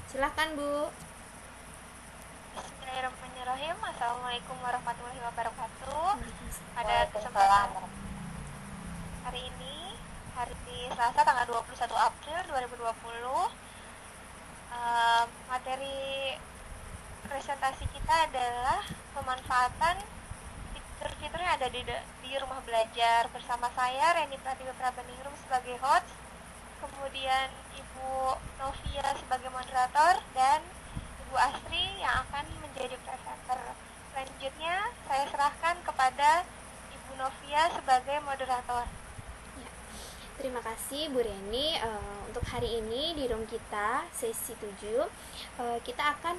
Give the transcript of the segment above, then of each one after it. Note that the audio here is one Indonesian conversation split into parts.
Silahkan Bu. Bismillahirrahmanirrahim. Assalamualaikum warahmatullahi wabarakatuh. Pada Waalaikumsalam. kesempatan hari ini, hari Selasa tanggal 21 April 2020, materi presentasi kita adalah pemanfaatan fitur-fitur yang ada di rumah belajar. Bersama saya, Reni Pratiwi Prabeningrum sebagai host, kemudian Ibu Novia sebagai moderator, dan Ibu Astri yang akan menjadi presenter. Selanjutnya, saya serahkan kepada Ibu Novia sebagai moderator. Ya, terima kasih Bu Reni. Untuk hari ini di room kita sesi 7 kita akan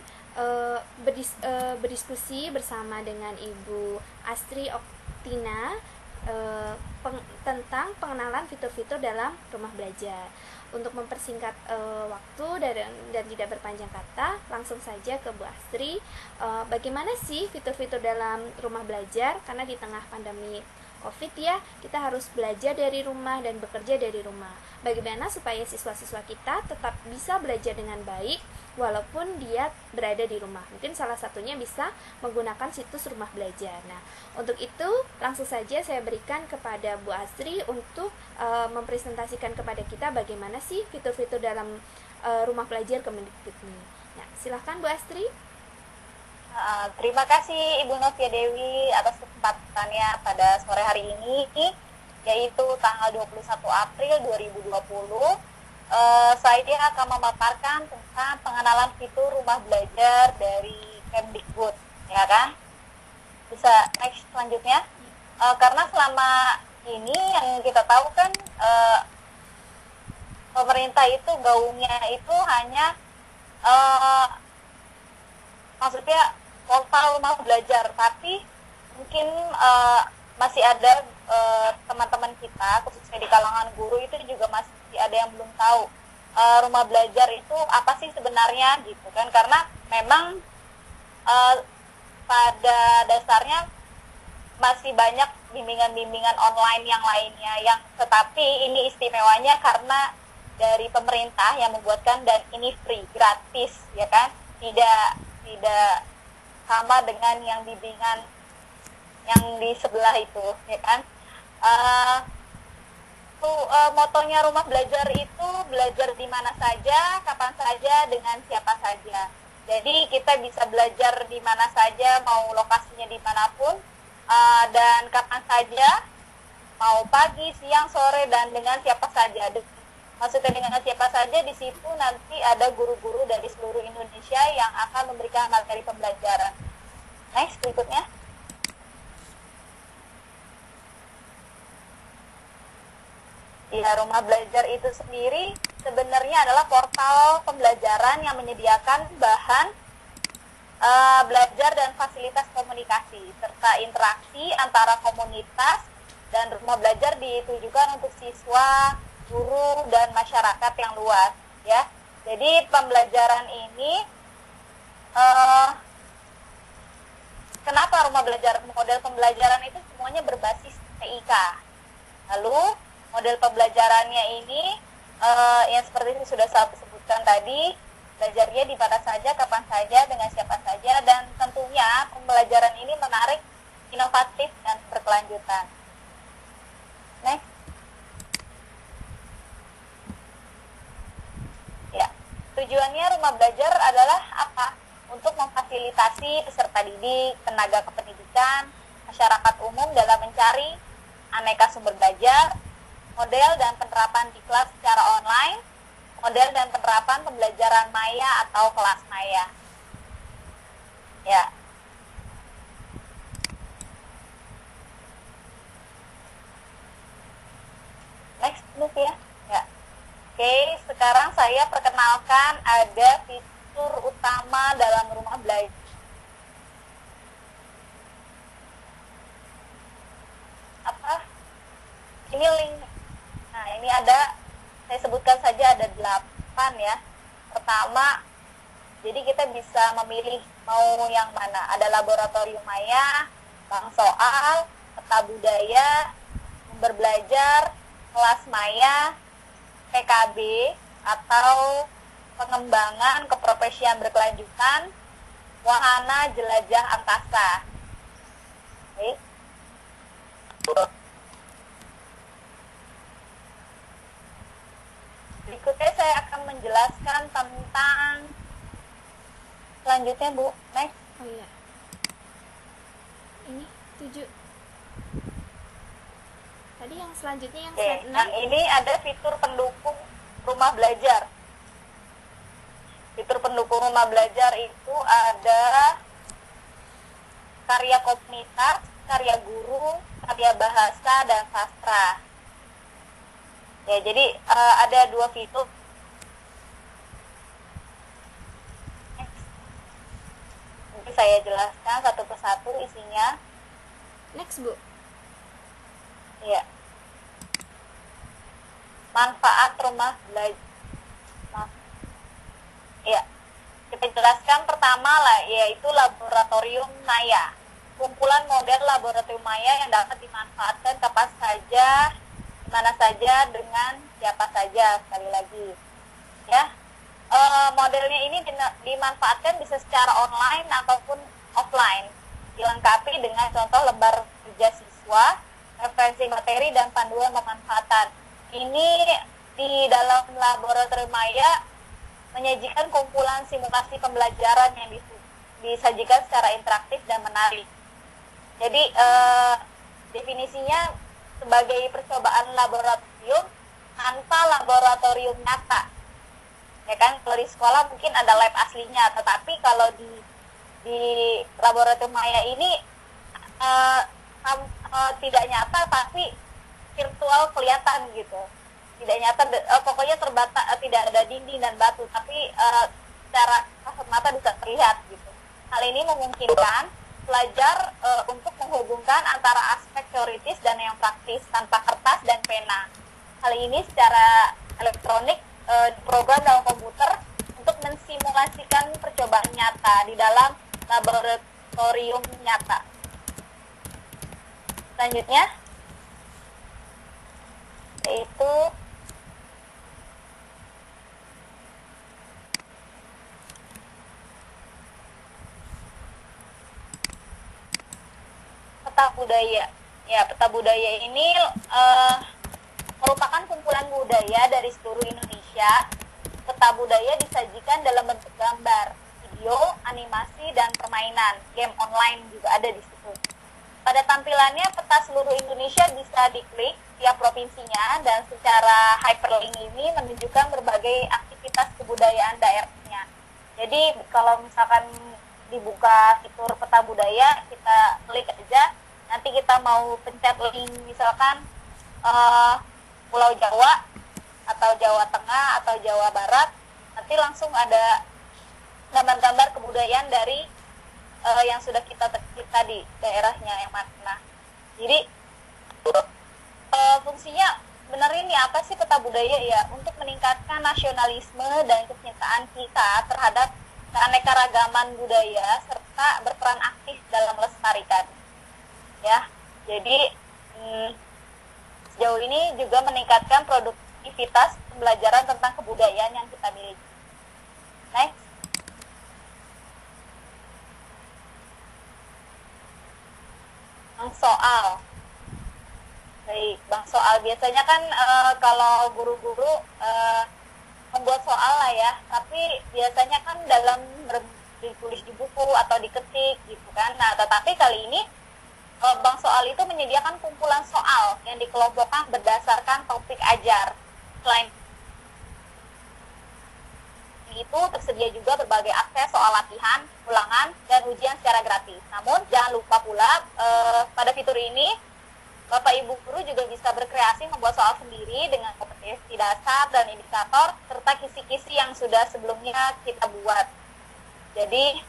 berdiskusi bersama dengan Ibu Astri Oktina tentang pengenalan fitur-fitur dalam rumah belajar. Untuk mempersingkat waktu dan tidak berpanjang kata, langsung saja ke Bu Astri. Bagaimana sih fitur-fitur dalam rumah belajar? Karena di tengah pandemi COVID ya, kita harus belajar dari rumah dan bekerja dari rumah. Bagaimana supaya siswa-siswa kita tetap bisa belajar dengan baik walaupun dia berada di rumah? Mungkin salah satunya bisa menggunakan situs rumah belajar. Nah, untuk itu langsung saja saya berikan kepada Bu Astri untuk mempresentasikan kepada kita bagaimana sih fitur-fitur dalam rumah belajar Kemendikbud ini. Nah, silahkan Bu Astri. Terima kasih Ibu Novia Dewi atas kesempatannya pada sore hari ini, yaitu tanggal 21 April 2020. Saya akan memaparkan tentang pengenalan fitur rumah belajar dari Kemdikbud, ya kan? Bisa next selanjutnya. Karena selama ini yang kita tahu kan pemerintah itu gaungnya itu hanya maksudnya portal rumah belajar, tapi mungkin masih ada teman-teman kita khususnya di kalangan guru itu juga masih ada yang belum tahu rumah belajar itu apa sih sebenarnya gitu kan, karena memang pada dasarnya masih banyak bimbingan-bimbingan online yang lainnya yang tetapi ini istimewanya karena dari pemerintah yang membuatkan dan ini free, gratis ya kan, tidak sama dengan yang bimbingan yang di sebelah itu ya kan. Motonya rumah belajar itu belajar di mana saja, kapan saja, dengan siapa saja. Jadi kita bisa belajar di mana saja, mau lokasinya dimanapun, dan kapan saja, mau pagi, siang, sore, dan dengan siapa saja. Maksudnya dengan siapa saja, di situ nanti ada guru-guru dari seluruh Indonesia yang akan memberikan materi pembelajaran. Next, berikutnya. Ya, rumah belajar itu sendiri sebenarnya adalah portal pembelajaran yang menyediakan bahan belajar dan fasilitas komunikasi serta interaksi antara komunitas, dan rumah belajar ditujukan untuk siswa, guru, dan masyarakat yang luas ya. Jadi pembelajaran ini kenapa rumah belajar, model pembelajaran itu semuanya berbasis TIK. Lalu model pembelajarannya ini yang seperti itu sudah saya sebutkan tadi, belajarnya di mana saja, kapan saja, dengan siapa saja, dan tentunya pembelajaran ini menarik, inovatif, dan berkelanjutan. Next. Ya, tujuannya rumah belajar adalah apa? Untuk memfasilitasi peserta didik, tenaga kependidikan, masyarakat umum dalam mencari aneka sumber belajar, model dan penerapan di kelas secara online, model dan penerapan pembelajaran maya atau kelas maya. Ya. Next, move ya. Ya. Oke, sekarang saya perkenalkan ada fitur utama dalam rumah belajar. Apa? Ini link. Nah, ini ada, saya sebutkan saja ada 8 ya. Pertama, jadi kita bisa memilih mau yang mana. Ada laboratorium maya, bank soal, peta budaya, sumber belajar, kelas maya, PKB, atau pengembangan keprofesian berkelanjutan, wahana jelajah angkasa. Oke. Berikutnya saya akan menjelaskan tentang selanjutnya, Bu. Next. Oh iya. Ini 7. Tadi yang selanjutnya yang Oke, slide 6. yang ini ada fitur pendukung rumah belajar. Fitur pendukung rumah belajar itu ada karya komunitas, karya guru, karya bahasa, dan sastra. Ya, jadi ada 2 fitur. Nanti saya jelaskan satu persatu isinya. Next, Bu. Ya. Manfaat rumah belajar. Ya. Kita jelaskan pertama lah, yaitu laboratorium maya. Kumpulan model laboratorium maya yang dapat dimanfaatkan kapan saja, mana saja, dengan siapa saja. Sekali lagi, ya. Modelnya ini dimanfaatkan bisa secara online ataupun offline. Dilengkapi dengan contoh lembar kerja siswa, referensi materi, dan panduan pemanfaatan. Ini di dalam laboratorium maya menyajikan kumpulan simulasi pembelajaran yang disajikan secara interaktif dan menarik. Jadi definisinya sebagai percobaan laboratorium tanpa laboratorium nyata. Ya kan, kalau di sekolah mungkin ada lab aslinya, tetapi kalau di laboratorium maya ini tidak nyata tapi virtual kelihatan gitu. Tidak nyata, pokoknya terbatas, tidak ada dinding dan batu, tapi secara kasat mata bisa terlihat gitu. Hal ini memungkinkan pelajar untuk menghubungkan antara aspek teoritis dan yang praktis tanpa kertas dan pena. Hal ini secara elektronik diprogram dalam komputer untuk mensimulasikan percobaan nyata di dalam laboratorium nyata. Selanjutnya yaitu peta budaya. Ya, peta budaya ini merupakan kumpulan budaya dari seluruh Indonesia. Peta budaya disajikan dalam bentuk gambar, video, animasi, dan permainan. Game online juga ada di situ. Pada tampilannya, peta seluruh Indonesia bisa diklik tiap provinsinya, dan secara hyperlink ini menunjukkan berbagai aktivitas kebudayaan daerahnya. Jadi kalau misalkan dibuka fitur peta budaya, kita klik aja, nanti kita mau pencet link misalkan Pulau Jawa atau Jawa Tengah atau Jawa Barat, nanti langsung ada gambar-gambar kebudayaan dari yang sudah kita di daerahnya yang mana. Jadi fungsinya benar ini apa sih peta budaya ya? Untuk meningkatkan nasionalisme dan kecintaan kita terhadap keanekaragaman budaya serta berperan aktif dalam melestarikan. Ya, jadi sejauh ini juga meningkatkan produktivitas pembelajaran tentang kebudayaan yang kita miliki. Next. Bang soal. Baik, bang soal biasanya kan kalau guru-guru membuat soal lah ya, tapi biasanya kan dalam ditulis di buku atau diketik gitu kan. Nah, tetapi kali ini Bank Soal itu menyediakan kumpulan soal yang dikelompokkan berdasarkan topik ajar. Selain itu, tersedia juga berbagai akses soal latihan, ulangan, dan ujian secara gratis. Namun, jangan lupa pula pada fitur ini, Bapak Ibu Guru juga bisa berkreasi membuat soal sendiri dengan kompetensi dasar dan indikator, serta kisi-kisi yang sudah sebelumnya kita buat. Jadi,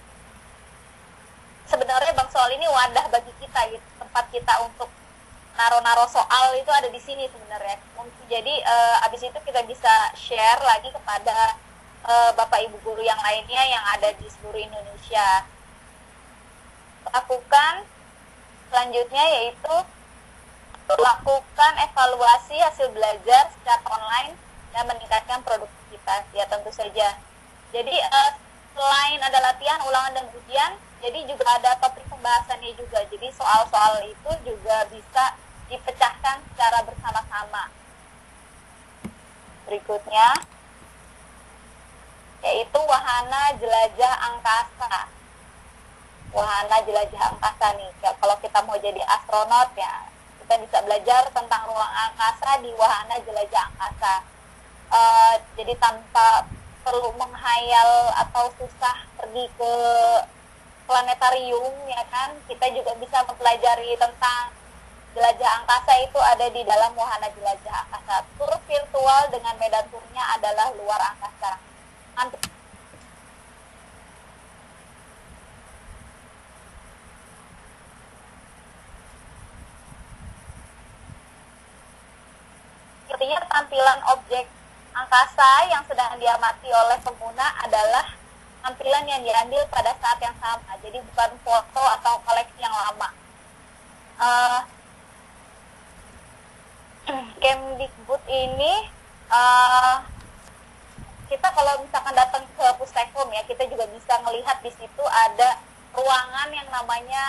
sebenarnya Bank Soal ini wadah bagi kita, gitu. Tempat kita untuk naro-naro soal itu ada di sini sebenarnya. Jadi abis itu kita bisa share lagi kepada Bapak Ibu Guru yang lainnya yang ada di seluruh Indonesia. Lakukan selanjutnya yaitu lakukan evaluasi hasil belajar secara online dan meningkatkan produktivitas. Ya tentu saja Jadi selain ada latihan, ulangan, dan ujian, jadi juga ada topik pembahasannya juga. Jadi soal-soal itu juga bisa dipecahkan secara bersama-sama. Berikutnya yaitu wahana jelajah angkasa. Wahana jelajah angkasa nih. Ya, kalau kita mau jadi astronot ya, kita bisa belajar tentang ruang angkasa di wahana jelajah angkasa. Jadi tanpa perlu menghayal atau susah pergi ke planetarium, ya kan, kita juga bisa mempelajari tentang jelajah angkasa itu ada di dalam wahana jelajah angkasa. Tur virtual dengan medan turnya adalah luar angkasa. Artinya tampilan objek angkasa yang sedang diamati oleh pengguna adalah tampilan yang diambil pada saat yang sama. Jadi bukan foto atau koleksi yang lama. Kemdikbud ini kita kalau misalkan datang ke Pustekom ya, kita juga bisa melihat di situ ada ruangan yang namanya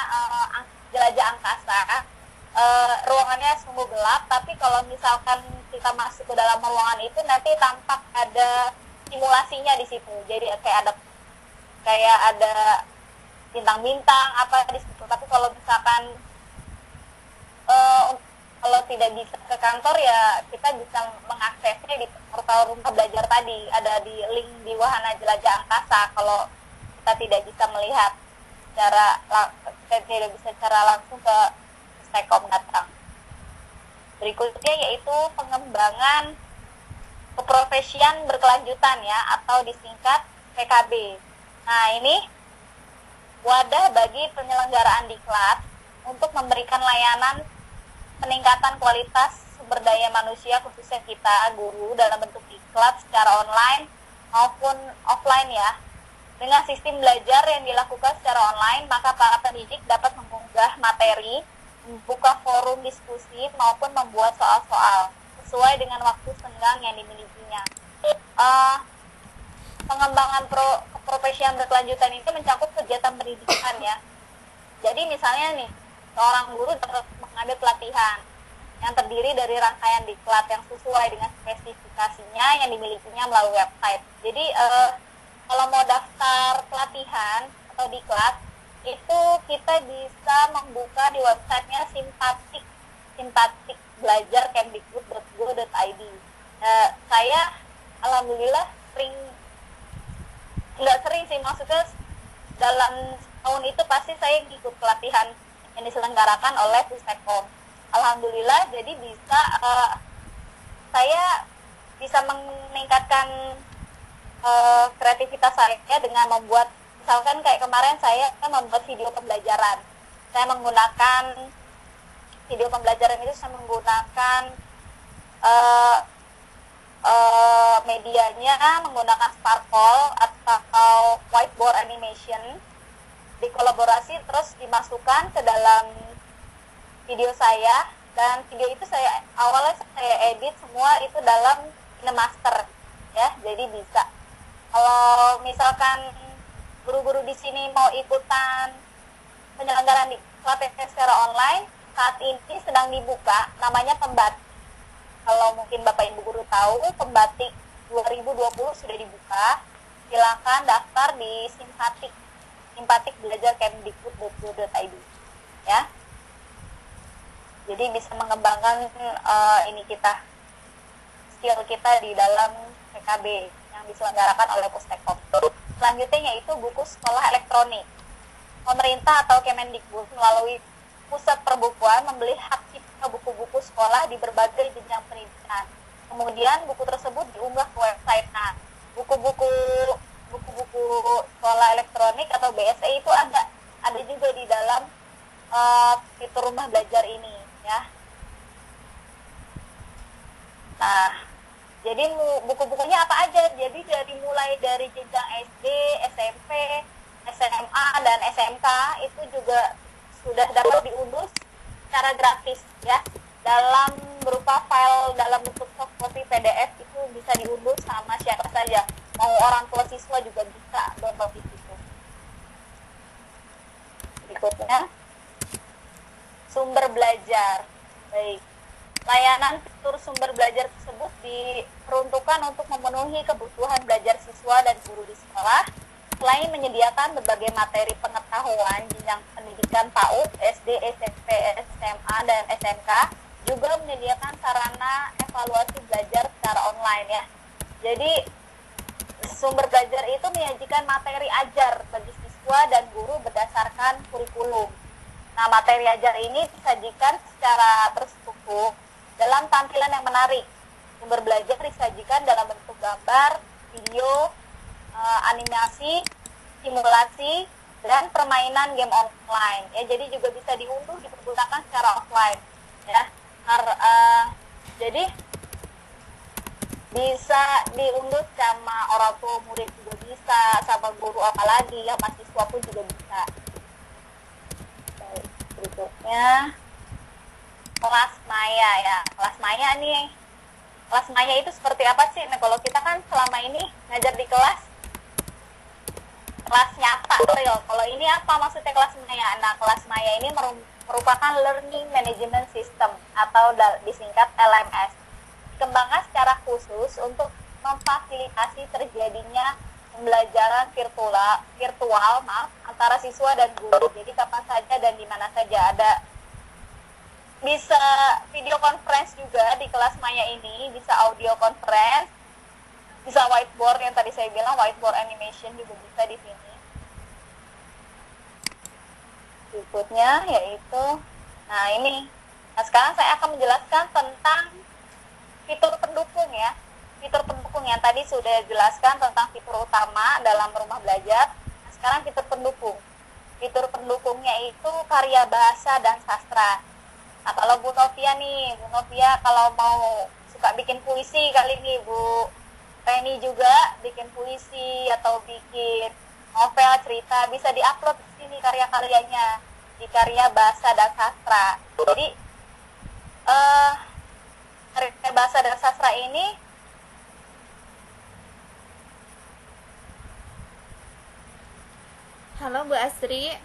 jelajah angkasa. Ruangannya sungguh gelap, tapi kalau misalkan kita masuk ke dalam ruangan itu nanti tampak ada simulasinya di situ. Jadi kayak ada bintang-bintang apa di situ. Tapi kalau misalkan kalau tidak bisa ke kantor ya kita bisa mengaksesnya di portal Rumah Belajar tadi, ada di link di wahana jelajah angkasa. Kalau kita tidak bisa melihat secara langsung ke Pustekom datang. Berikutnya yaitu pengembangan keprofesian berkelanjutan ya, atau disingkat PKB. Nah, ini wadah bagi penyelenggaraan diklat untuk memberikan layanan peningkatan kualitas sumber daya manusia, khususnya kita guru, dalam bentuk diklat secara online maupun offline ya. Dengan sistem belajar yang dilakukan secara online, maka para pendidik dapat mengunggah materi, membuka forum diskusi, maupun membuat soal-soal sesuai dengan waktu senggang yang dimilikinya. Pengembangan keprofesian berkelanjutan itu mencakup kegiatan pendidikan ya. Jadi misalnya nih, seorang guru dapat mengambil pelatihan yang terdiri dari rangkaian diklat yang sesuai dengan spesifikasinya yang dimilikinya melalui website. Jadi kalau mau daftar pelatihan atau diklat, itu kita bisa membuka di websitenya simpatik belajar kemdikbud.go.id. Saya alhamdulillah nggak sering sih, maksudnya dalam tahun itu pasti saya ikut pelatihan yang diselenggarakan oleh Pustekom. Alhamdulillah, jadi saya bisa meningkatkan kreativitas saya dengan membuat, misalkan kayak kemarin saya membuat video pembelajaran. Saya menggunakan video pembelajaran itu, saya menggunakan medianya menggunakan Sparkle atau whiteboard animation, dikolaborasi terus dimasukkan ke dalam video saya, dan video itu awalnya saya edit semua itu dalam KineMaster ya. Jadi bisa, kalau misalkan guru-guru di sini mau ikutan penyelenggaraan diklat secara online, saat ini sedang dibuka namanya Pembatik. Kalau mungkin Bapak Ibu guru tahu, Pembatik 2020 sudah dibuka. Silakan daftar di simpatik belajar kemdikbud.go.id ya. Jadi bisa mengembangkan skill kita di dalam PKB yang diselenggarakan oleh Pustekom. Selanjutnya yaitu buku sekolah elektronik. Pemerintah atau Kemendikbud melalui Pusat Perbukuan membeli hak cipta buku-buku sekolah di berbagai jenjang pendidikan. Kemudian buku tersebut diunggah ke website. Nah, buku-buku sekolah elektronik atau BSE itu ada juga di dalam fitur Rumah Belajar ini ya. Nah, jadi buku-bukunya apa aja? Jadi mulai dari jenjang SD, SMP, SMA, dan SMK itu juga sudah dapat diunduh secara gratis ya, dalam berupa file dalam bentuk soft copy PDF. Itu bisa diunduh sama siapa saja, mau orang tua siswa juga bisa download di situ. Berikutnya, sumber belajar. Baik, layanan fitur sumber belajar tersebut diperuntukkan untuk memenuhi kebutuhan belajar siswa dan guru di sekolah. Selain menyediakan berbagai materi pengetahuan jenjang pendidikan PAUD, SD, SMP, SMA, dan SMK, juga menyediakan sarana evaluasi belajar secara online ya. Jadi sumber belajar itu menyajikan materi ajar bagi siswa dan guru berdasarkan kurikulum. Nah, materi ajar ini disajikan secara terstruktur dalam tampilan yang menarik. Sumber belajar disajikan dalam bentuk gambar, video, animasi, simulasi, dan permainan game online. Ya, jadi juga bisa diunduh dipergunakan secara offline. Ya, jadi bisa diunduh sama orang tua murid juga bisa, sama guru apalagi ya, mahasiswa pun juga bisa. Baik, berikutnya kelas maya ya. Kelas maya nih. Kelas maya itu seperti apa sih? Nah, kalau kita kan selama ini ngajar di kelas nyata real. Kalau ini apa maksudnya kelas maya? Nah, kelas maya ini merupakan learning management system atau disingkat LMS. Dikembangkan secara khusus untuk memfasilitasi terjadinya pembelajaran virtual antara siswa dan guru. Jadi kapan saja dan di mana saja. Ada bisa video conference juga di kelas maya ini, bisa audio conference, bisa whiteboard yang tadi saya bilang, whiteboard animation juga bisa di sini. Berikutnya yaitu, nah ini, nah sekarang saya akan menjelaskan tentang fitur pendukung ya. Fitur pendukung yang tadi sudah jelaskan tentang fitur utama dalam rumah belajar. Nah, sekarang fitur pendukung. Fitur pendukungnya itu karya bahasa dan sastra. Nah, kalau Bu Novia nih, Bu Novia kalau mau suka bikin puisi kali ini, Bu Reni juga bikin puisi atau bikin novel, cerita, bisa diupload di sini karya-karyanya di karya bahasa dan sastra. Jadi karya bahasa dan sastra ini Halo Bu Astri.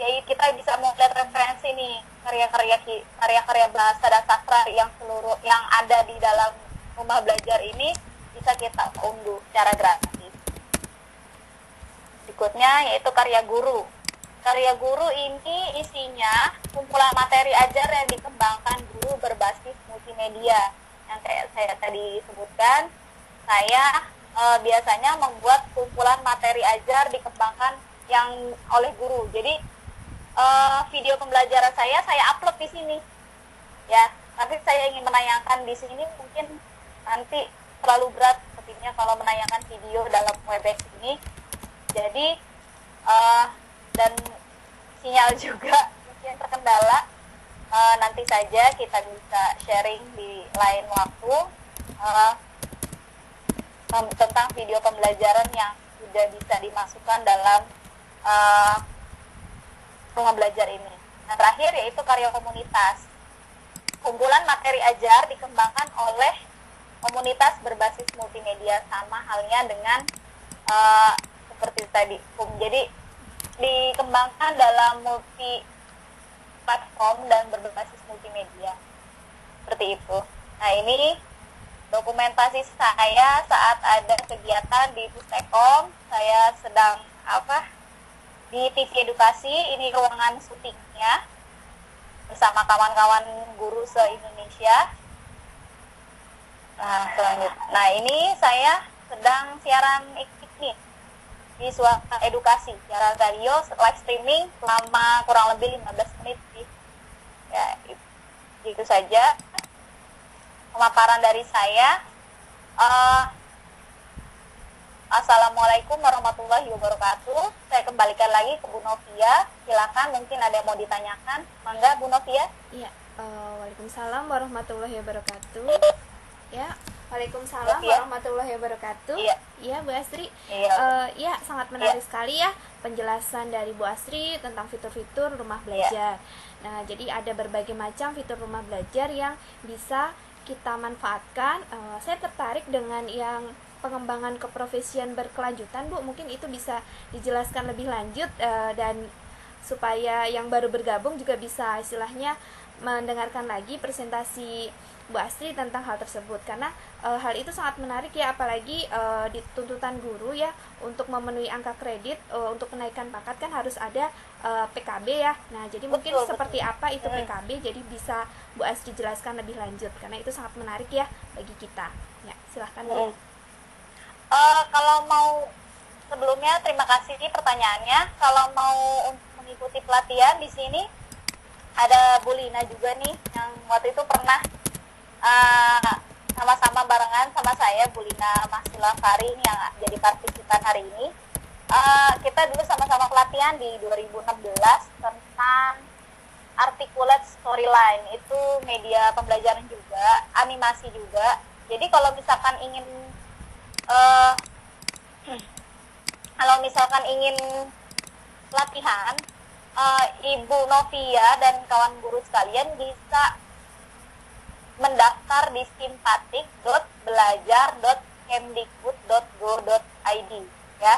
jadi kita bisa melihat referensi nih karya-karya bahasa dan sastra yang ada di dalam rumah belajar ini bisa kita unduh secara gratis. Berikutnya yaitu karya guru. Karya guru ini isinya kumpulan materi ajar yang dikembangkan guru berbasis multimedia. Yang kayak saya tadi sebutkan, saya biasanya membuat kumpulan materi ajar dikembangkan yang oleh guru. Jadi video pembelajaran saya upload di sini ya, tapi saya ingin menayangkan di sini mungkin nanti terlalu berat sepertinya kalau menayangkan video dalam Webex ini, jadi dan sinyal juga mungkin terkendala. Nanti saja kita bisa sharing di lain waktu tentang video pembelajaran yang sudah bisa dimasukkan dalam rumah belajar ini. Nah, terakhir yaitu karya komunitas. Kumpulan materi ajar dikembangkan oleh komunitas berbasis multimedia, sama halnya dengan seperti tadi. Jadi dikembangkan dalam multi platform dan berbasis multimedia. Seperti itu. Nah, ini dokumentasi saya saat ada kegiatan di Pustekom. Saya sedang di TV Edukasi, ini ruangan syutingnya bersama kawan-kawan guru se-Indonesia. Nah, selanjutnya. Nah, ini saya sedang siaran ini di Suara Edukasi, siaran radio live streaming selama kurang lebih 15 menit sih. Ya, itu saja pemaparan dari saya. Assalamualaikum warahmatullahi wabarakatuh. Saya kembalikan lagi ke Bu Novia. Silakan, mungkin ada yang mau ditanyakan. Mangga Bu Novia. Iya, waalaikumsalam warahmatullahi wabarakatuh. Ya, waalaikumsalam Novia. warahmatullahi wabarakatuh. Iya. Iya, Bu Astri. Iya. Ya, sangat menarik sekali ya penjelasan dari Bu Astri tentang fitur-fitur rumah belajar. Nah, jadi ada berbagai macam fitur rumah belajar yang bisa kita manfaatkan. Saya tertarik dengan yang pengembangan keprofesian berkelanjutan, Bu. Mungkin itu bisa dijelaskan lebih lanjut, dan supaya yang baru bergabung juga bisa istilahnya mendengarkan lagi presentasi Bu Astri tentang hal tersebut, karena hal itu sangat menarik ya, apalagi di tuntutan guru ya, untuk memenuhi angka kredit, untuk kenaikan pangkat kan harus ada PKB ya. Nah, jadi mungkin Betul, seperti apa itu PKB, jadi bisa Bu Astri jelaskan lebih lanjut, karena itu sangat menarik ya bagi kita. Ya, silahkan Bu. Kalau mau, sebelumnya terima kasih pertanyaannya. Kalau mau untuk mengikuti pelatihan di sini, ada Bu Lina juga nih yang waktu itu pernah sama-sama barengan sama saya, Bu Lina Masila Fari ini yang jadi partisipan hari ini. Kita dulu sama-sama pelatihan di 2016 tentang articulate storyline, itu media pembelajaran juga, animasi juga. Jadi kalau misalkan ingin pelatihan, Ibu Novia dan kawan guru sekalian bisa mendaftar di simpatik.belajar.kemdikbud.go.id ya.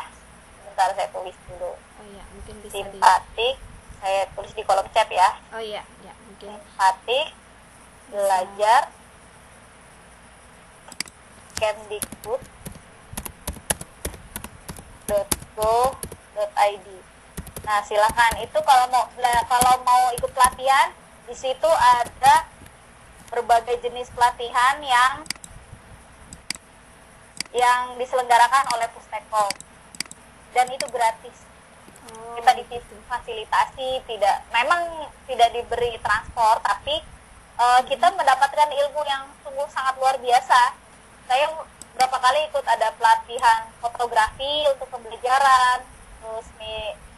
Bentar saya tulis dulu. Oh iya, mungkin bisa Simpatik, saya tulis di kolom chat ya. Oh iya, ya mungkin Simpatik belajar kemdikbud.go.id. Nah, silakan. Itu kalau mau ikut pelatihan, di situ ada berbagai jenis pelatihan yang diselenggarakan oleh Pustekom. Dan itu gratis. Kita difasilitasi, memang tidak diberi transport, tapi kita mendapatkan ilmu yang sungguh sangat luar biasa. Saya berapa kali ikut ada pelatihan fotografi untuk pembelajaran, terus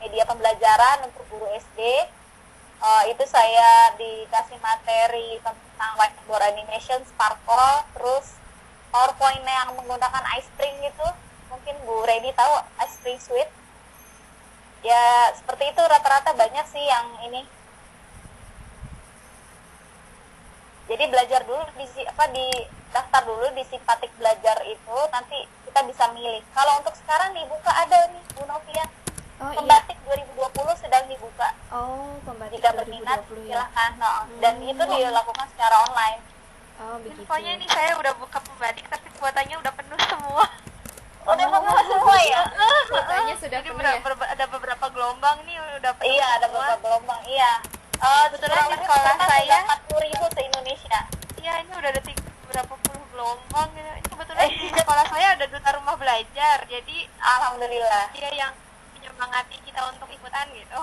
media pembelajaran untuk guru SD. Itu saya dikasih materi tentang whiteboard animation, Sparkle, terus PowerPoint yang menggunakan iSpring itu. Mungkin Bu Redi tahu iSpring Suite. Ya, seperti itu rata-rata banyak sih yang ini. Jadi belajar dulu daftar dulu di Simpatik Belajar itu, nanti kita bisa milih. Kalau untuk sekarang dibuka ada nih Bu Novia. Pembatik 2020 sedang dibuka. Pembatik jika berminat 2020 ya. silahkan. Dan itu dilakukan secara online. Begitu. Infonya nih, saya udah buka pembatik tapi kuotanya udah penuh semua. Udah penuh semua ya? Kuotanya sudah Jadi penuh ya. ada beberapa gelombang nih udah penuh. Iya, ada semua. beberapa gelombang. Iya. Kebetulan di sekolah saya 40.000 se-Indonesia. Iya, ini udah ada berapa puluh gelombang gitu. Ini kebetulan di sekolah saya ada duta rumah belajar, jadi Alhamdulillah. dia yang menyemangati kita untuk ikutan gitu.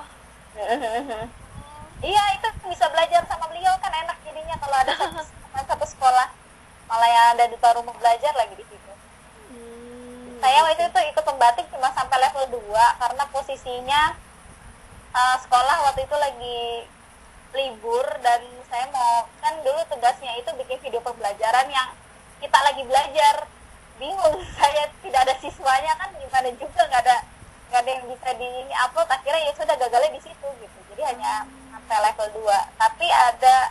Iya, itu bisa belajar sama beliau kan enak jadinya kalau ada satu sekolah malah yang ada duta rumah belajar lagi di situ. Saya waktu itu ikut pembatik cuma sampai level 2 karena posisinya sekolah waktu itu lagi libur, dan saya mau, kan dulu tugasnya itu bikin video pembelajaran yang kita lagi belajar. Bingung, saya tidak ada siswanya kan, gimana juga nggak ada yang bisa di upload. Akhirnya ya sudah, gagalnya di situ gitu. Jadi hanya sampai level 2. Tapi ada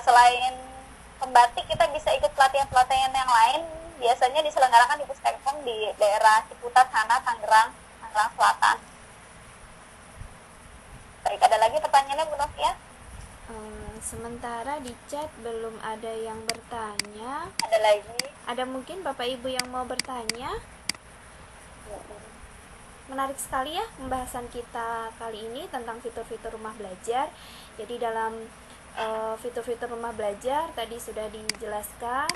selain pembatik kita bisa ikut pelatihan-pelatihan yang lain, biasanya diselenggarakan di Pustekom di daerah Ciputat sana, Tangerang Selatan. Baik, ada lagi pertanyaannya Bu Novia? Sementara di chat belum ada yang bertanya. Ada lagi? Ada mungkin Bapak Ibu yang mau bertanya? Menarik sekali ya pembahasan kita kali ini tentang fitur-fitur rumah belajar. Jadi dalam fitur-fitur rumah belajar tadi sudah dijelaskan,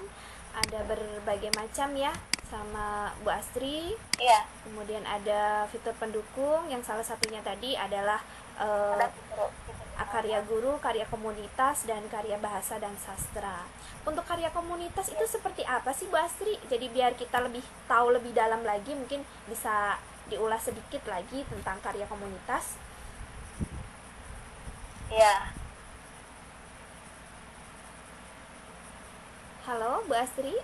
ada berbagai macam ya sama Bu Astri. Iya. Kemudian ada fitur pendukung yang salah satunya tadi adalah karya guru, karya komunitas, dan karya bahasa dan sastra. Untuk karya komunitas itu seperti apa sih Bu Astri? Jadi biar kita lebih tahu lebih dalam lagi, mungkin bisa diulas sedikit lagi tentang karya komunitas. Iya. Halo Bu Astri?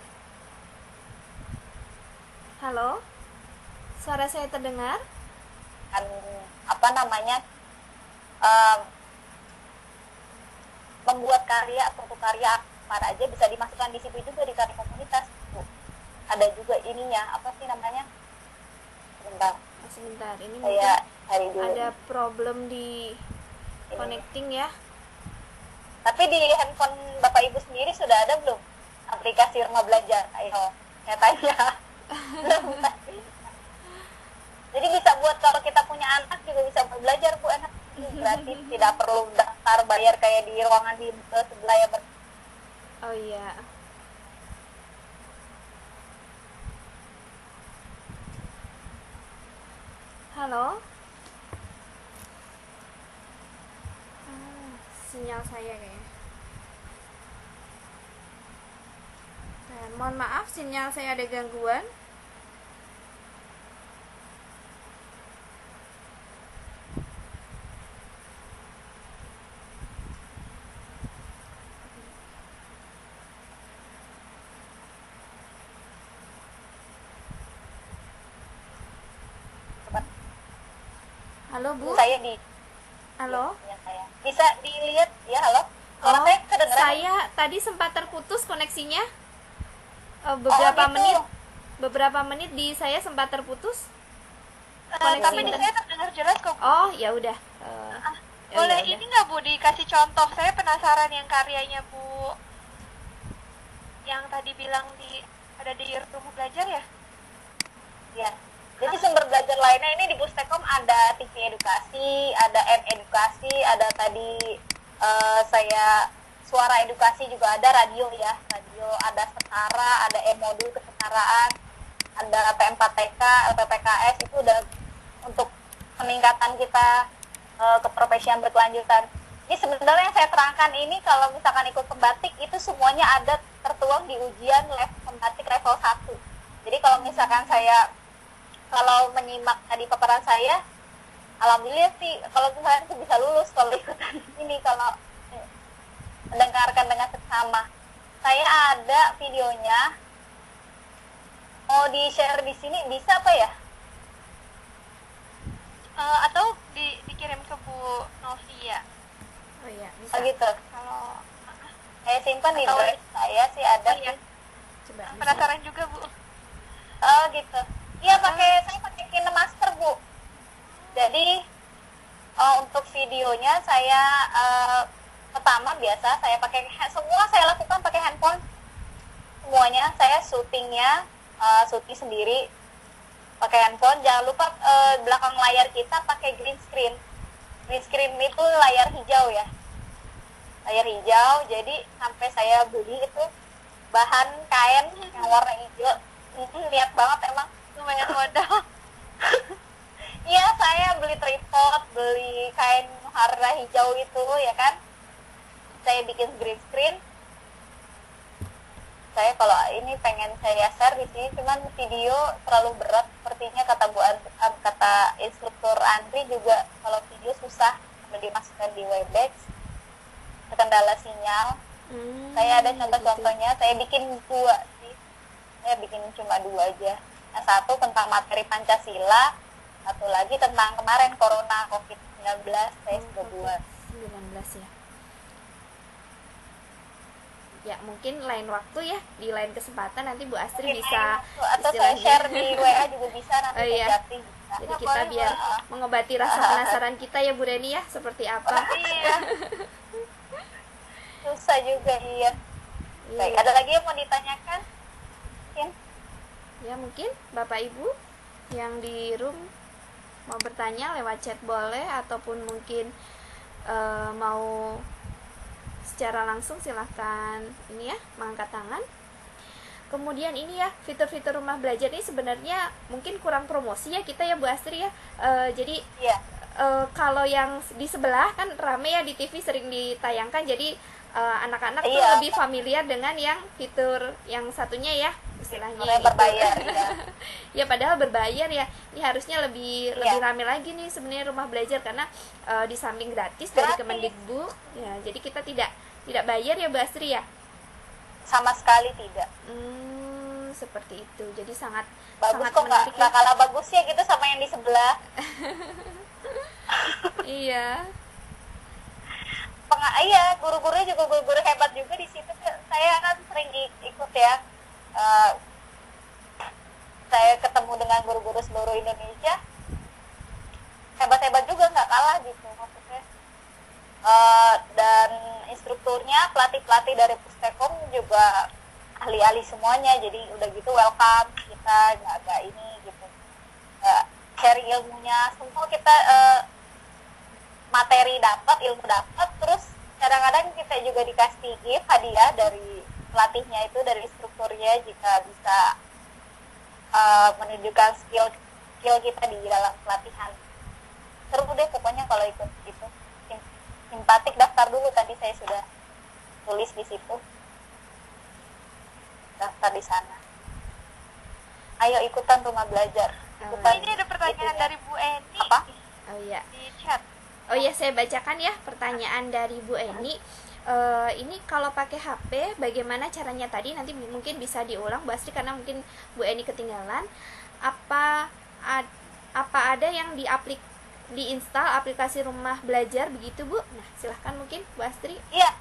Halo? Suara saya terdengar? Membuat karya, suatu karya mana aja bisa dimasukkan di situ juga di kartu komunitas. Tuh. Ada juga ininya, apa sih namanya? Sebentar, ini saya mungkin cari dulu. ada problem di Ini. connecting ya. Tapi di handphone Bapak Ibu sendiri sudah ada belum aplikasi rumah belajar? Ayo, saya tanya. Belum, pasti. Jadi bisa buat kalau kita punya anak juga bisa buat belajar Bu, enak, gratis, tidak perlu daftar bayar kayak di ruangan di sebelah ya. Oh iya. Halo. Sinyal saya kayaknya. Mohon maaf, sinyal saya ada gangguan. Halo Bu. Saya di Halo. ya, saya. Bisa dilihat ya, halo. Suara Oh, saya kedengeran? saya tadi sempat terputus koneksinya. Beberapa gitu. menit. Beberapa menit di saya sempat terputus. Tapi di internet. saya terdengar jelas kok, Bu. Oh, ya udah. Boleh ya udah. ini nggak Bu dikasih contoh? Saya penasaran yang karyanya Bu yang tadi bilang ada di rumah belajar ya? Ya. Jadi sumber belajar lainnya ini di Pustekom ada TV edukasi, ada M edukasi, ada tadi saya suara edukasi juga ada, radio ya, radio, ada setara, ada e-modul kesetaraan, ada P4TK, LPPKS, itu udah untuk peningkatan kita keprofesian berkelanjutan. Ini sebenarnya yang saya terangkan ini kalau misalkan ikut pembatik itu semuanya ada tertuang di ujian level pembatik level 1. Jadi kalau misalkan saya menyimak tadi paparan saya, alhamdulillah sih kalau misalkan itu bisa lulus kalau ikutan ini, kalau mendengarkan dengan seksama. Saya ada videonya, mau di share di sini bisa apa ya? Atau dikirim ke Bu Novia. Oh iya, bisa. Oh gitu. Kalau Saya simpan di Atau- drive saya sih ada. Oh, iya. Coba. bisa. penasaran juga Bu. Oh gitu. Iya, saya pakai KineMaster Bu. Jadi untuk videonya saya pertama biasa saya pakai semua saya lakukan pakai handphone. Semuanya saya syutingnya syuting sendiri pakai handphone. Jangan lupa belakang layar kita pakai green screen. Green screen itu layar hijau ya. Layar hijau. Jadi sampai saya beli itu bahan kain yang warna hijau. Lihat banget emang. Lumayan modal. Iya, saya beli tripod, beli kain warna hijau itu ya kan. Saya bikin green screen. Saya kalau ini pengen saya share di sini, cuman video terlalu berat sepertinya kata kata instruktur Andri juga, kalau video susah kalau dimasukkan di Webex, kendala sinyal. Saya ada contoh-contohnya, saya bikin 2 sih. Saya bikin cuma 2 aja. Yang satu tentang materi Pancasila, satu lagi tentang kemarin Corona COVID-19, saya sudah buat. 19 ya. Ya, mungkin lain waktu ya, di lain kesempatan nanti Bu Astri Mungkin bisa atau saya share di WA juga bisa nanti. Oh, iya. Jati bisa. Jadi kita biar mengobati rasa penasaran kita ya Bu Reni ya, seperti apa. Iya. Susah juga, iya. Baik, Iya. ada lagi yang mau ditanyakan? Mungkin. Ya, mungkin Bapak Ibu yang di room mau bertanya lewat chat boleh, ataupun mungkin mau secara langsung silahkan ini ya, mengangkat tangan. Kemudian ini ya, fitur-fitur rumah belajar ini sebenarnya mungkin kurang promosi ya kita ya Bu Astri ya. Jadi Iya. kalau yang di sebelah kan rame ya, di TV sering ditayangkan, jadi anak-anak tuh Iya. lebih familiar dengan yang fitur yang satunya ya, istilahnya Yang gitu. berbayar, iya. Ya padahal berbayar ya, ini harusnya lebih Iya. rame lagi nih sebenarnya rumah belajar, karena di samping gratis dari Gratis. Kemendikbud ya, jadi kita tidak bayar ya Bu Astri ya. Sama sekali tidak. Seperti itu, jadi sangat Bagus kok, menarik nggak kalah bagus ya gitu sama yang di sebelah. Iya. iya, guru-gurunya juga guru-guru hebat juga di situ. Saya kan sering ikut ya. Eh, saya ketemu dengan guru-guru seluruh Indonesia, hebat-hebat juga, nggak kalah gitu maksudnya. Dan instrukturnya, pelatih-pelatih dari Pustekom juga ahli-ahli semuanya, jadi udah gitu welcome kita, nggak ini gitu, sharing ilmunya semua kita, materi dapat, ilmu dapat, terus kadang-kadang kita juga dikasih gift hadiah dari pelatihnya itu, dari instrukturnya, jika bisa menunjukkan skill kita di dalam pelatihan. Seru deh pokoknya kalau ikut itu. Simpatik, daftar dulu, tadi saya sudah tulis di situ, daftar di sana. Ayo ikutan rumah belajar. Ini ada pertanyaan dari Bu Eni. Apa? Oh iya. Di chat. Oh iya, saya bacakan ya pertanyaan dari Bu Eni. Ini kalau pakai HP bagaimana caranya, tadi nanti mungkin bisa diulang Bu Astri karena mungkin Bu Eni ketinggalan. Apa ada yang diinstal aplikasi rumah belajar begitu Bu? Nah silahkan mungkin Bu Astri. Iya,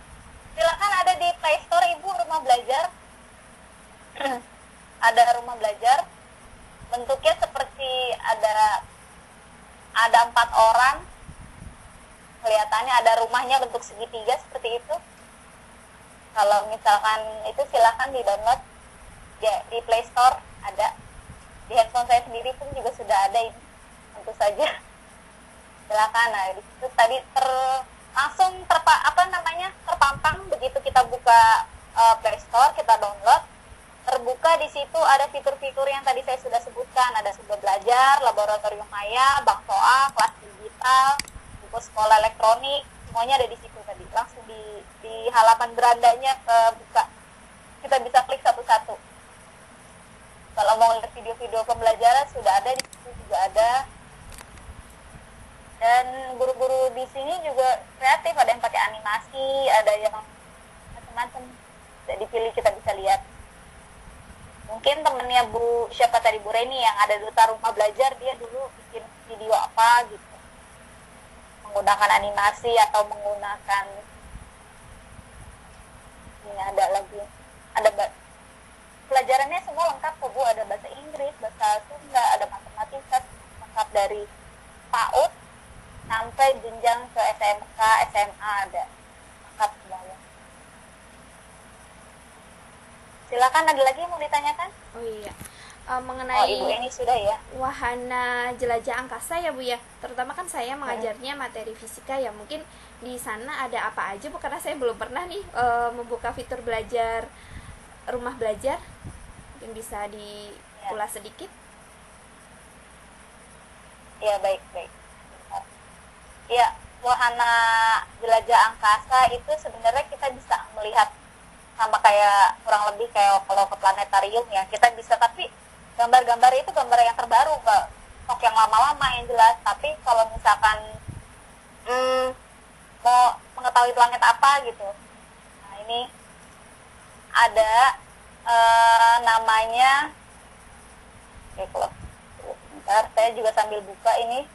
silakan, ada di Play Store Ibu rumah belajar. Ada rumah belajar, bentuknya seperti ada 4 orang, kelihatannya ada rumahnya bentuk segitiga seperti itu. Kalau misalkan itu silakan di download ya, di Play Store ada. Di handphone saya sendiri pun juga sudah ada ini, tentu saja. Silakan. Nah, itu tadi langsung terpampang begitu kita buka Play Store, kita download, terbuka di situ ada fitur-fitur yang tadi saya sudah sebutkan, ada sumber belajar, laboratorium maya, bank soal, kelas digital, buku sekolah elektronik, semuanya ada di situ tadi. Langsung di halaman berandanya buka, kita bisa klik satu-satu. Kalau mau lihat video-video pembelajaran sudah ada di situ, juga ada. Dan guru-guru di sini juga kreatif, ada yang pakai animasi, ada yang macam-macam. Jadi dipilih, kita bisa lihat. Mungkin temennya siapa tadi, Bu Reni yang ada duta rumah belajar, dia dulu bikin video apa gitu, menggunakan animasi atau menggunakan ini, ada pelajarannya semua lengkap kok Bu, ada bahasa Inggris, bahasa Sunda, ada matematika, lengkap dari PAUD sampai jenjang ke SMK, SMA, ada lengkap semuanya. Silakan, ada lagi yang mau ditanyakan? Oh iya, mengenai Ibu ini sudah ya. wahana jelajah angkasa ya Bu ya, terutama kan saya mengajarnya materi fisika ya, mungkin di sana ada apa aja Bu, karena saya belum pernah nih membuka fitur belajar rumah belajar, mungkin bisa diulas sedikit. Ya, baik. Ya, wahana jelajah angkasa itu sebenarnya kita bisa melihat sama kayak, kurang lebih kayak kalau ke planetarium ya, kita bisa, tapi gambar-gambar itu gambar yang terbaru, nggak stok yang lama-lama yang jelas. Tapi kalau misalkan mau mengetahui planet apa gitu, nah ini ada namanya, oke, kalau bentar, saya juga sambil buka ini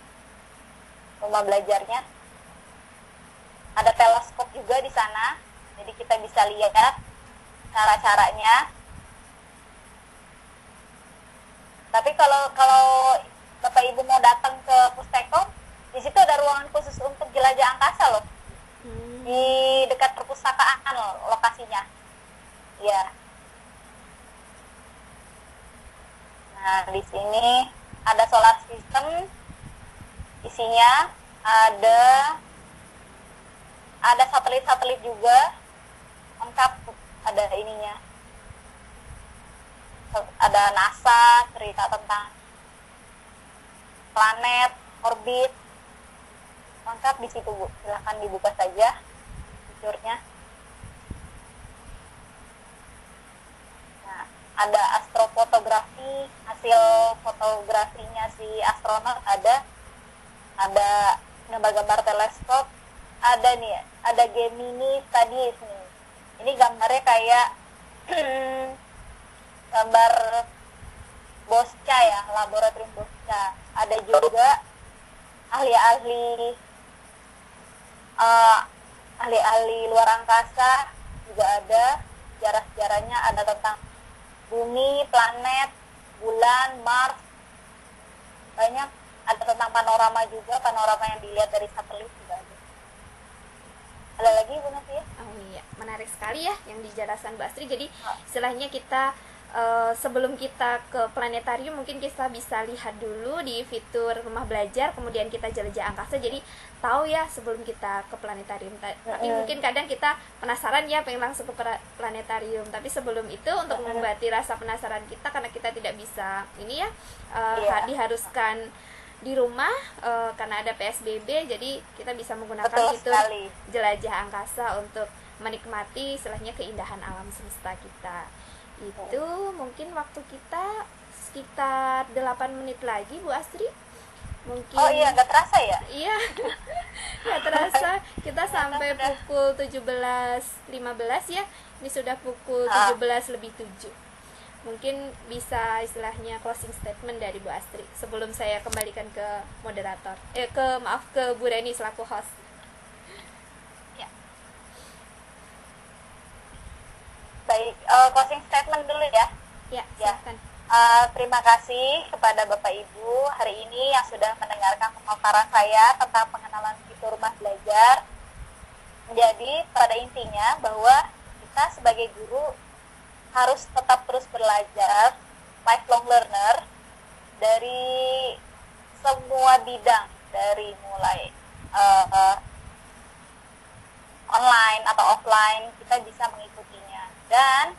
rumah belajarnya. Ada teleskop juga di sana, jadi kita bisa lihat cara-caranya. Tapi kalau Bapak Ibu mau datang ke Pustekom, di situ ada ruangan khusus untuk jelajah angkasa loh. Di dekat perpustakaan loh, lokasinya. Ya. Nah, di sini ada solar system. Isinya ada satelit-satelit juga, lengkap, ada ininya, ada NASA, cerita tentang planet, orbit, lengkap di situ Bu. Silahkan dibuka saja fiturnya. Nah, ada astrofotografi, hasil fotografinya si astronot ada gambar-gambar teleskop, ada Gemini Studies nih. Ini gambarnya kayak gambar Bosca ya, laboratorium Bosca. Ada juga ahli-ahli ahli-ahli luar angkasa juga ada, sejarah-sejarahnya ada tentang bumi, planet, bulan, Mars, banyak. Ada tentang panorama juga, panorama yang dilihat dari satelit juga ada. Ada lagi Bu Nasi ya? Oh iya, menarik sekali ya yang dijelaskan Bu Astri. Jadi istilahnya kita sebelum kita ke planetarium mungkin kita bisa lihat dulu di fitur rumah belajar, kemudian kita jelajah angkasa, jadi tahu ya sebelum kita ke planetarium. Tapi mungkin kadang kita penasaran ya pengen langsung ke planetarium, tapi sebelum itu untuk mengobati rasa penasaran kita karena kita tidak bisa ini ya diharuskan di rumah karena ada PSBB, jadi kita bisa menggunakan fitur jelajah angkasa untuk menikmati istilahnya keindahan alam semesta kita. Itu mungkin waktu kita sekitar 8 menit lagi Bu Astri. Mungkin Oh iya, nggak terasa ya? Iya. Nggak terasa. Kita sampai pukul 17.15 ya. Ini sudah pukul 17:07. Mungkin bisa istilahnya closing statement dari Bu Astri sebelum saya kembalikan ke moderator. Ke Bu Reni selaku host. Baik, closing statement dulu ya. Ya, silakan. Terima kasih kepada Bapak Ibu hari ini yang sudah mendengarkan pemaparan saya tentang pengenalan fitur rumah belajar. Jadi pada intinya bahwa kita sebagai guru harus tetap terus belajar, lifelong learner dari semua bidang, dari mulai online atau offline kita bisa mengikutinya. Dan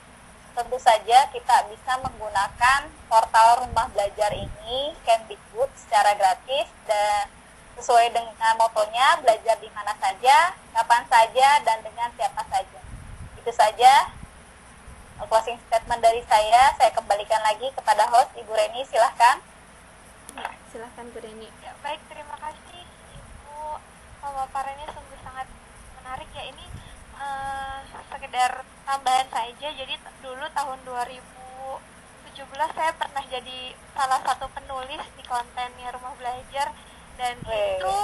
tentu saja kita bisa menggunakan portal rumah belajar ini, Kemdikbud, secara gratis dan sesuai dengan motonya, belajar di mana saja, kapan saja, dan dengan siapa saja. Itu saja closing statement dari saya kembalikan lagi kepada host, Ibu Reni, silahkan. Ya, silahkan Bu Reni. Ya, baik, terima kasih Ibu. Pemaparannya sungguh sangat menarik ya. Ini sekedar tambahan saja. Jadi dulu tahun 2017 saya pernah jadi salah satu penulis di kontennya rumah belajar, dan itu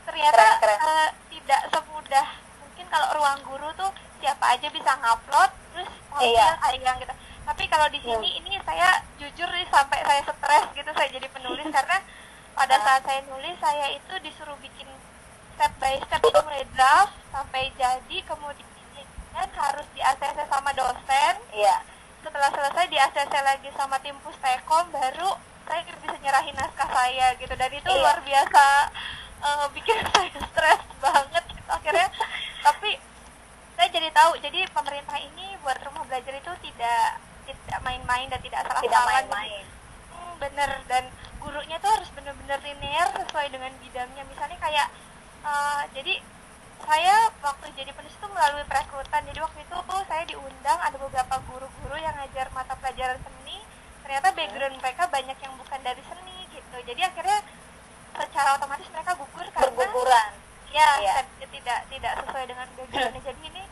ternyata tidak semudah mungkin. Kalau ruang guru tuh siapa aja bisa ngupload terus sayang gitu. Tapi kalau di sini ini saya jujur nih, sampai saya stres gitu saya jadi penulis karena pada saat saya nulis saya itu disuruh bikin step by step, itu mulai draft sampai jadi, kemudian harus di-ACC sama dosen. Setelah selesai di-ACC lagi sama tim Pustekom, baru saya bisa nyerahin naskah saya gitu. Dan itu luar biasa bikin saya stres banget gitu akhirnya. Tapi saya jadi tahu, jadi pemerintah ini buat rumah belajar itu tidak main-main dan tidak salah-salah. Bener, dan gurunya tuh harus bener-bener linear sesuai dengan bidangnya. Misalnya kayak jadi saya waktu jadi penulis itu melalui perekrutan. Jadi waktu itu saya diundang, ada beberapa guru-guru yang ngajar mata pelajaran seni. Ternyata background mereka banyak yang bukan dari seni gitu. Jadi akhirnya secara otomatis mereka gugur karena berguguran. Tidak sesuai dengan backgroundnya. Jadi ini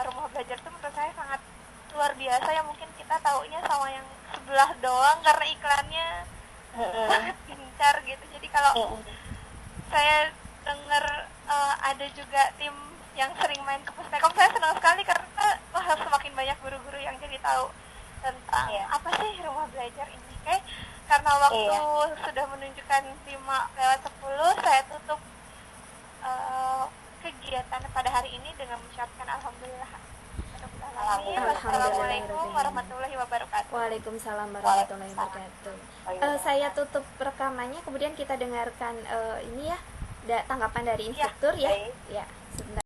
rumah belajar itu menurut saya sangat luar biasa ya. Mungkin kita taunya sama yang sebelah doang karena iklannya sangat gencar gitu. Jadi kalau saya dengar ada juga tim yang sering main ke Pustekom, saya senang sekali karena semakin banyak guru-guru yang jadi tahu tentang apa sih rumah belajar ini. Karena waktu sudah menunjukkan 5:10, saya tutup kegiatan pada hari ini dengan mengucapkan alhamdulillah. Assalamualaikum warahmatullahi wabarakatuh. Waalaikumsalam warahmatullahi wabarakatuh. Saya tutup rekamannya, kemudian kita dengarkan ini ya tanggapan dari instruktur ya. Ya, sebentar.